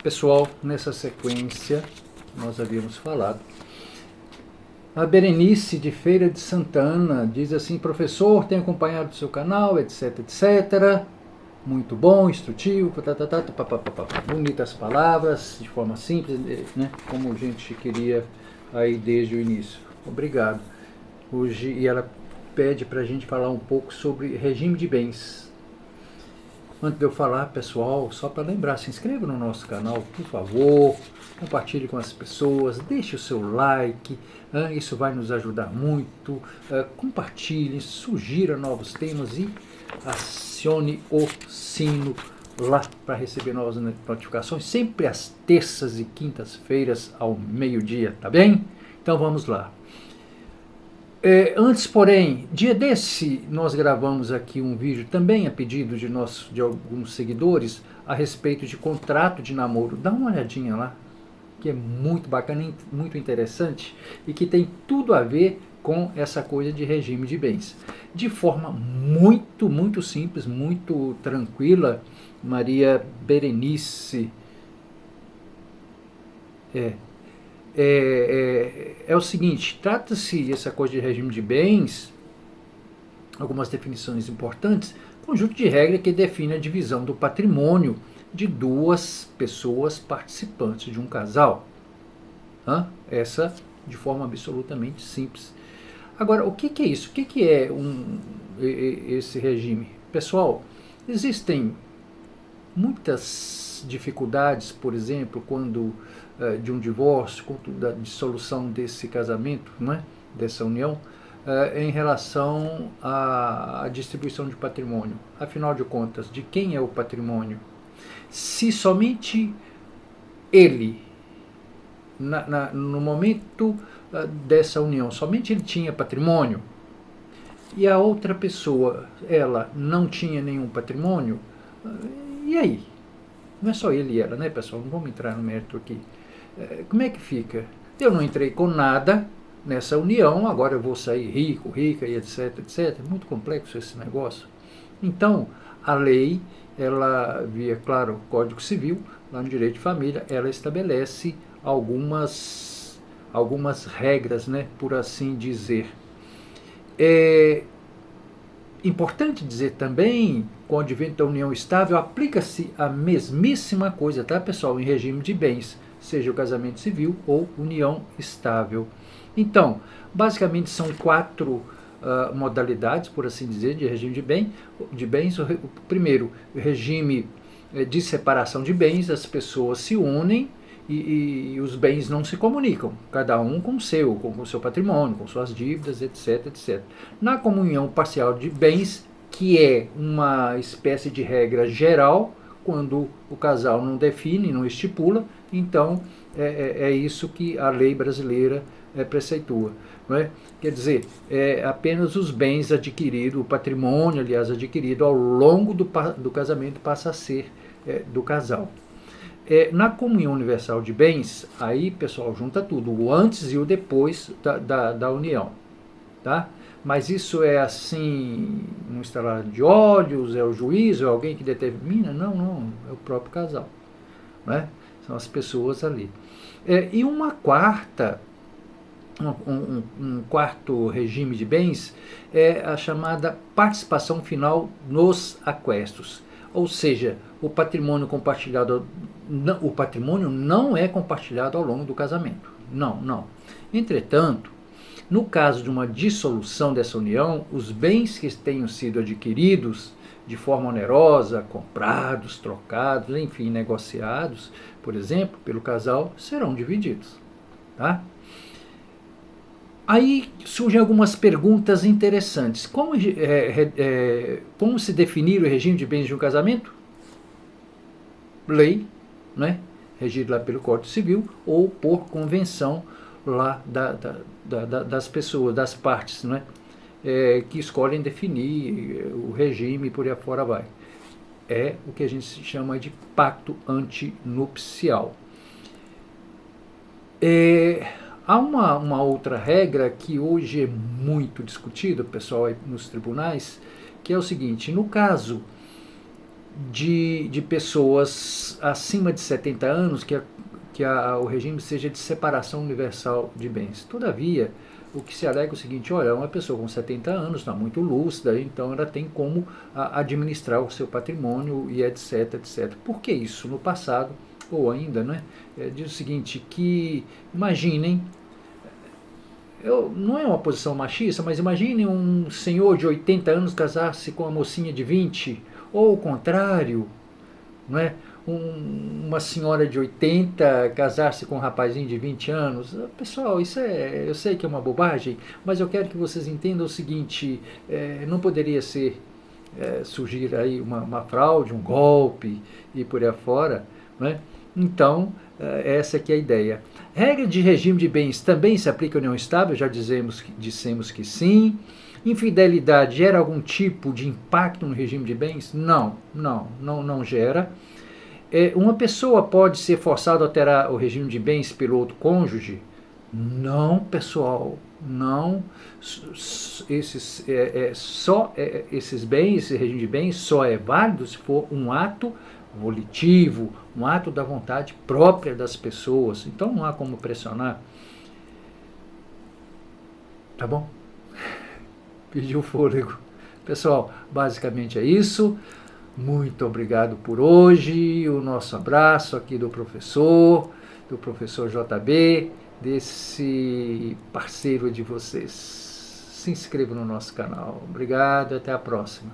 Pessoal, nessa sequência, nós havíamos falado. A Berenice de Feira de Santana diz assim: professor, tenho acompanhado o seu canal, etc, etc. Muito bom, instrutivo, bonitas palavras, de forma simples, né, como a gente queria aí desde o início. Obrigado. Hoje, e ela pede para a gente falar um pouco sobre regime de bens. Antes de eu falar, pessoal, só para lembrar, se inscreva no nosso canal, por favor, compartilhe com as pessoas, deixe o seu like, isso vai nos ajudar muito, compartilhe, sugira novos temas e acione o sino lá para receber novas notificações, sempre às terças e quintas-feiras ao meio-dia, tá bem? Então vamos lá. Antes, porém, dia desse, nós gravamos aqui um vídeo também a pedido de alguns seguidores a respeito de contrato de namoro. Dá uma olhadinha lá, que é muito bacana, muito interessante e que tem tudo a ver com essa coisa de regime de bens. De forma muito, muito simples, muito tranquila, Maria Berenice é o seguinte: trata-se essa coisa de regime de bens, algumas definições importantes, conjunto de regra que define a divisão do patrimônio de duas pessoas participantes de um casal. Essa de forma absolutamente simples. Agora, o que é isso? O que é esse regime? Pessoal, existem muitas dificuldades, por exemplo, quando de um divórcio, da dissolução desse casamento, né, dessa união, em relação à distribuição de patrimônio. Afinal de contas, de quem é o patrimônio? Se somente ele, no momento dessa união, somente ele tinha patrimônio, e a outra pessoa, ela não tinha nenhum patrimônio, e aí? Não é só ele e ela, né, pessoal? Não vamos entrar no mérito aqui. Como é que fica? Eu não entrei com nada nessa união, agora eu vou sair rico, rica e etc, etc. Muito complexo esse negócio. Então, a lei, ela, via, claro, o Código Civil, lá no Direito de Família, ela estabelece algumas regras, né, por assim dizer. Importante dizer também, com o advento da união estável, aplica-se a mesmíssima coisa, tá, pessoal, em regime de bens, seja o casamento civil ou união estável. Então, basicamente são 4 modalidades, por assim dizer, de regime de bens. O primeiro, o regime de separação de bens, as pessoas se unem e os bens não se comunicam, cada um com o seu patrimônio, com suas dívidas, etc, etc. Na comunhão parcial de bens, que é uma espécie de regra geral, quando o casal não define, não estipula, então é isso que a lei brasileira preceitua. Não é? Quer dizer, apenas os bens adquiridos, o patrimônio, aliás, adquirido ao longo do casamento passa a ser do casal. Na comunhão universal de bens, aí, pessoal, junta tudo, o antes e o depois da união, tá? Mas isso é assim, um estalar de olhos, é o juiz, é alguém que determina? Não, é o próprio casal, né? São as pessoas ali. E uma quarta, um quarto regime de bens é a chamada participação final nos aquestos. Ou seja, o patrimônio compartilhado, o patrimônio não é compartilhado ao longo do casamento. Não. Entretanto, no caso de uma dissolução dessa união, os bens que tenham sido adquiridos de forma onerosa, comprados, trocados, enfim, negociados, por exemplo, pelo casal, serão divididos. Tá? Aí surgem algumas perguntas interessantes. Como se definir o regime de bens de um casamento? Lei, né? Regido lá pelo Código Civil, ou por convenção lá das pessoas, das partes, né? Que escolhem definir o regime e por aí afora vai. É o que a gente chama de pacto antinupcial. Há uma outra regra que hoje é muito discutida, pessoal, nos tribunais, que é o seguinte: no caso de pessoas acima de 70 anos o regime seja de separação universal de bens. Todavia, o que se alega é o seguinte: olha, uma pessoa com 70 anos está muito lúcida, então ela tem como administrar o seu patrimônio e etc, etc. Por que isso? No passado, ou ainda, né, diz o seguinte, que imaginem, não é uma posição machista, mas imagine um senhor de 80 anos casar-se com uma mocinha de 20, ou o contrário, não é? Uma senhora de 80 casar-se com um rapazinho de 20 anos. Pessoal, isso eu sei que é uma bobagem, mas eu quero que vocês entendam o seguinte: não poderia surgir aí uma fraude, um golpe e por aí afora, não é? Então, essa aqui é a ideia. Regra de regime de bens também se aplica à união estável? Já dissemos que sim. Infidelidade gera algum tipo de impacto no regime de bens? Não gera. Uma pessoa pode ser forçada a alterar o regime de bens pelo outro cônjuge? Não, pessoal, não. Esses bens, esse regime de bens, só é válido se for um ato volitivo, um ato da vontade própria das pessoas. Então não há como pressionar. Tá bom? Pediu fôlego. Pessoal, basicamente é isso. Muito obrigado por hoje. O nosso abraço aqui do professor JB, desse parceiro de vocês. Se inscreva no nosso canal. Obrigado e até a próxima.